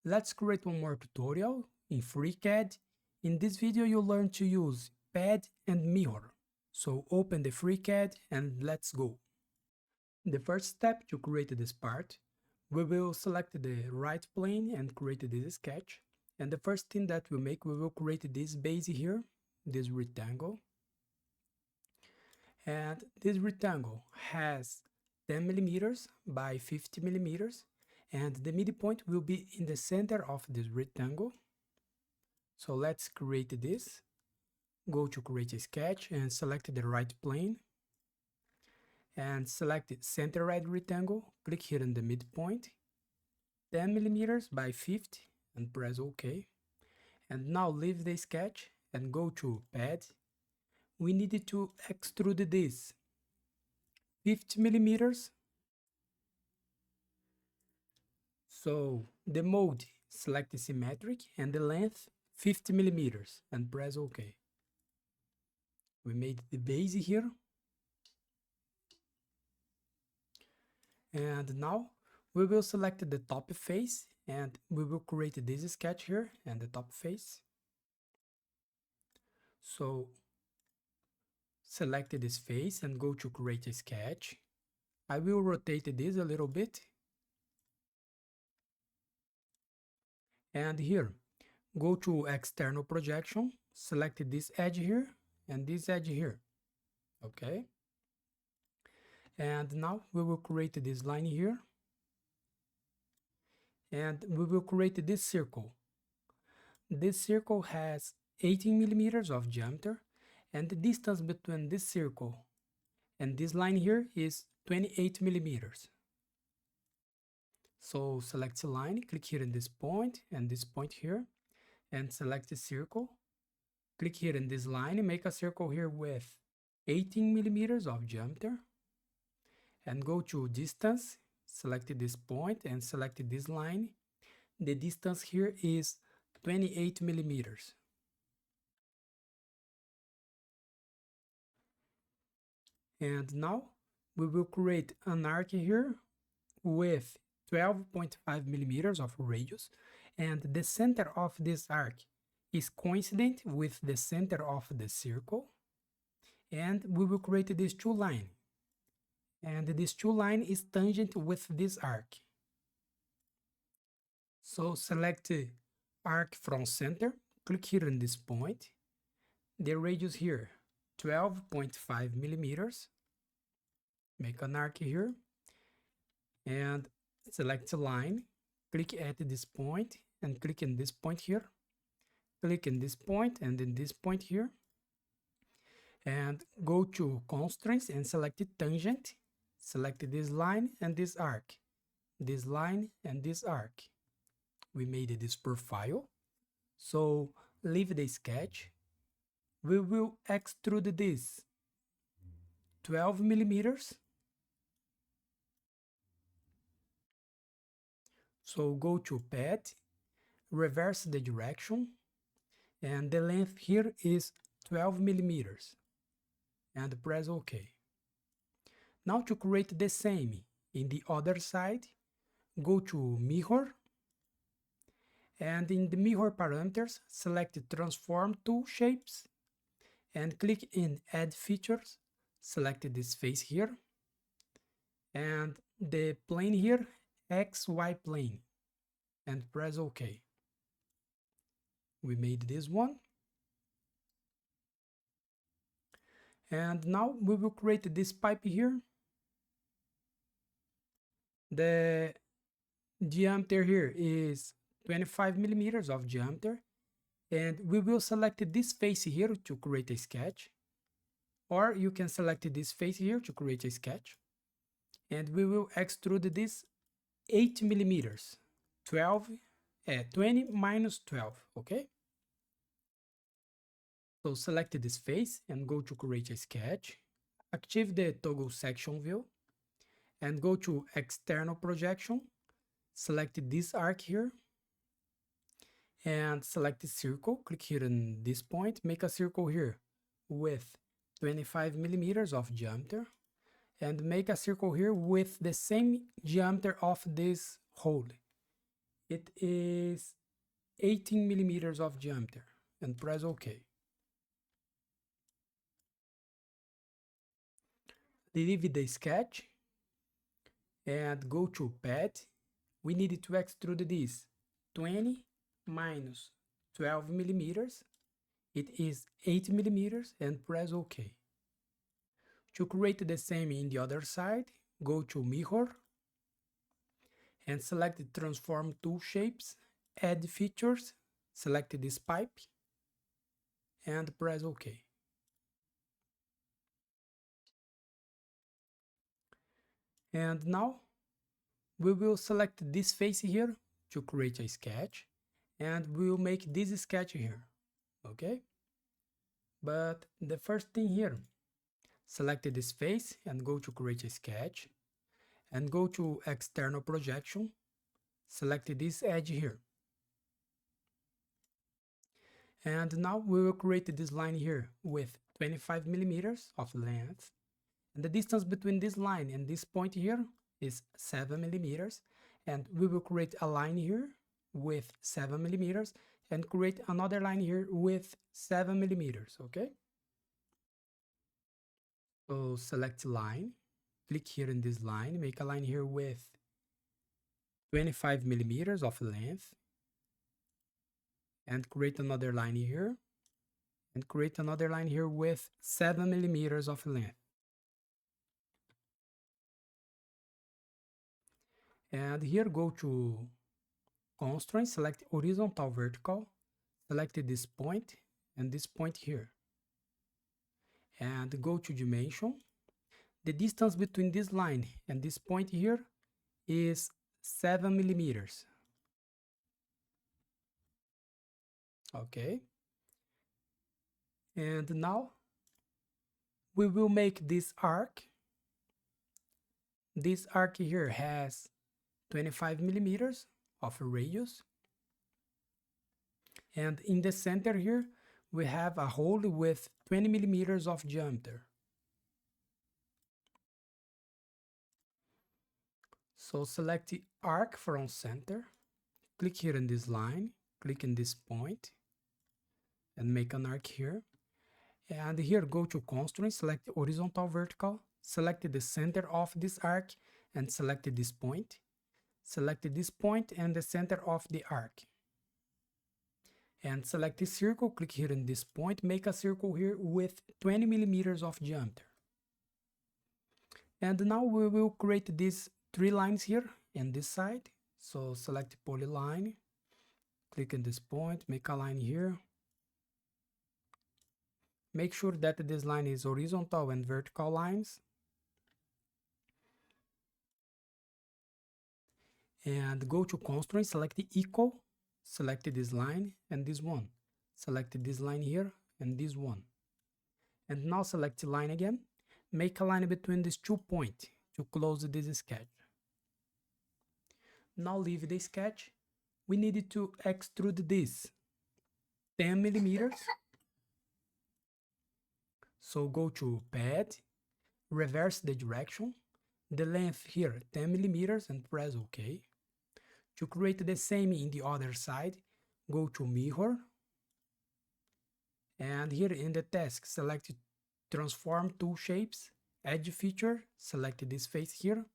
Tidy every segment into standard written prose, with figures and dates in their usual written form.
Let's create one more tutorial in FreeCAD. In this video you'll learn to use pad and mirror. So open the FreeCAD and let's go. The first step to create this part, we will select the right plane and create this sketch. And the first thing that we will create this base here, this rectangle. And this rectangle has 10 millimeters by 50 millimeters. And the midpoint will be in the center of this rectangle. So let's create this. Go to create a sketch and select the right plane. And select center right rectangle. Click here in the midpoint. 10 millimeters by 50 and press OK. And now leave the sketch and go to pad. We need to extrude this 50 millimeters. So the mode, select symmetric and the length 50 millimeters and press OK. We made the base here. And now we will select the top face and we will create this sketch here and the top face. So select this face and go to create a sketch. I will rotate this a little bit. And here, go to external projection, select this edge here and this edge here. Okay. And now we will create this line here. And we will create this circle. This circle has 18 millimeters of diameter, and the distance between this circle and this line here is 28 millimeters. So select the line, click here in this point and this point here, and select the circle. Click here in this line and make a circle here with 18 millimeters of diameter. And go to distance, select this point and select this line. The distance here is 28 millimeters. And now we will create an arc here with 12.5 millimeters of radius, and the center of this arc is coincident with the center of the circle, and we will create these two lines. And this two line is tangent with this arc. So select arc from center, click here in this point, the radius here 12.5 millimeters, make an arc here, and select a line, click at this point and click in this point here, click in this point and in this point here, and go to constraints and select tangent. Select this line and this arc, this line and this arc. We made this profile. So leave the sketch. We will extrude this 12 millimeters. So go to pad, reverse the direction, and the length here is 12 millimeters. And press OK. Now to create the same in the other side, go to mirror, and in the mirror parameters, select transform two shapes and click in add features, select this face here, and the plane here, XY plane, and press OK. We made this one. And now we will create this pipe here. The diameter here is 25 millimeters of diameter, and we will select this face here to create a sketch, or you can select this face here to create a sketch, and we will extrude this 8 millimeters, 20 minus 12, okay? So select this face and go to create a sketch, active the toggle section view, and go to external projection, select this arc here, and select the circle, click here in this point, make a circle here with 25 millimeters of diameter, and make a circle here with the same diameter of this hole. it is 18 millimeters of diameter, and press OK. Leave the sketch and go to Pad. We need to extrude this 20 minus 12 millimeters. It is 8 millimeters, and press OK. To create the same in the other side, go to Mirror and select the Transform Tool Shapes, Add Features, select this pipe, and press OK. And now we will select this face here to create a sketch, and we will make this sketch here, okay? But the first thing here, select this face and go to create a sketch, and go to external projection, select this edge here. And now we will create this line here with 25 millimeters of length. And the distance between this line and this point here is 7 millimeters. And we will create a line here with 7 millimeters and create another line here with 7 millimeters, okay? So select line, click here in this line, make a line here with 25 millimeters of length, and create another line here, and create another line here with 7 millimeters of length. And here go to constraint, select horizontal vertical, select this point and this point here. And go to dimension. The distance between this line and this point here is 7 millimeters. Okay. And now we will make this arc. This arc here has 25 millimeters of radius. And in the center here, we have a hole with 20 millimeters of diameter. So select the arc from center, click here in this line, click in this point, and make an arc here. And here go to constraint, select horizontal vertical, select the center of this arc, and select this point. Select this point and the center of the arc. And select the circle, click here in this point, make a circle here with 20 millimeters of diameter. And now we will create these 3 lines here in this side. So select polyline, click in this point, make a line here. Make sure that this line is horizontal and vertical lines. And go to constraint, select the equal, select this line and this one. Select this line here and this one. And now select the line again. Make a line between these 2 points to close this sketch. Now leave the sketch. We need to extrude this 10 millimeters. So go to Pad, reverse the direction, the length here 10 millimeters, and press OK. To create the same in the other side, go to Mirror, and here in the task select Transform Tool Shapes, Edge Feature, select this face here,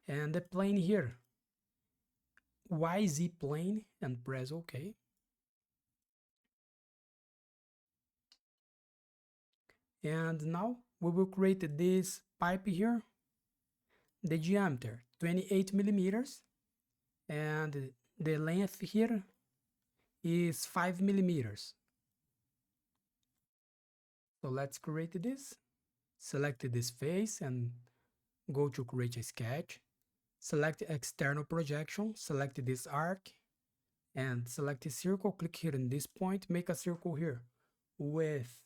and the plane here, YZ plane, and press OK. And now we will create this pipe here, the diameter 28 millimeters, and the length here is 5 millimeters. So let's create this. Select this face and go to create a sketch. Select external projection, select this arc, and select a circle. Click here in this point, make a circle here with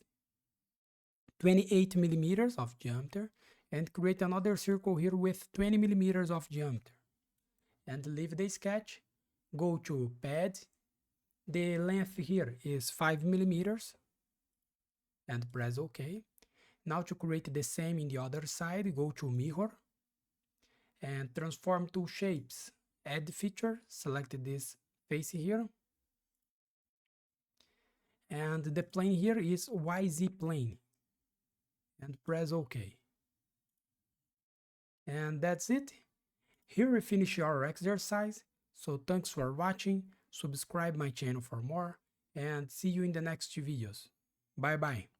28 millimeters of diameter, and create another circle here with 20 millimeters of diameter. And leave the sketch, go to Pad, the length here is 5 millimeters, and press OK. Now to create the same in the other side, go to Mirror, and Transform Tool Shapes, add feature, select this face here, and the plane here is YZ plane, and press OK. And that's it. Here we finish our exercise. So thanks for watching, subscribe my channel for more, and see you in the next two videos. Bye bye.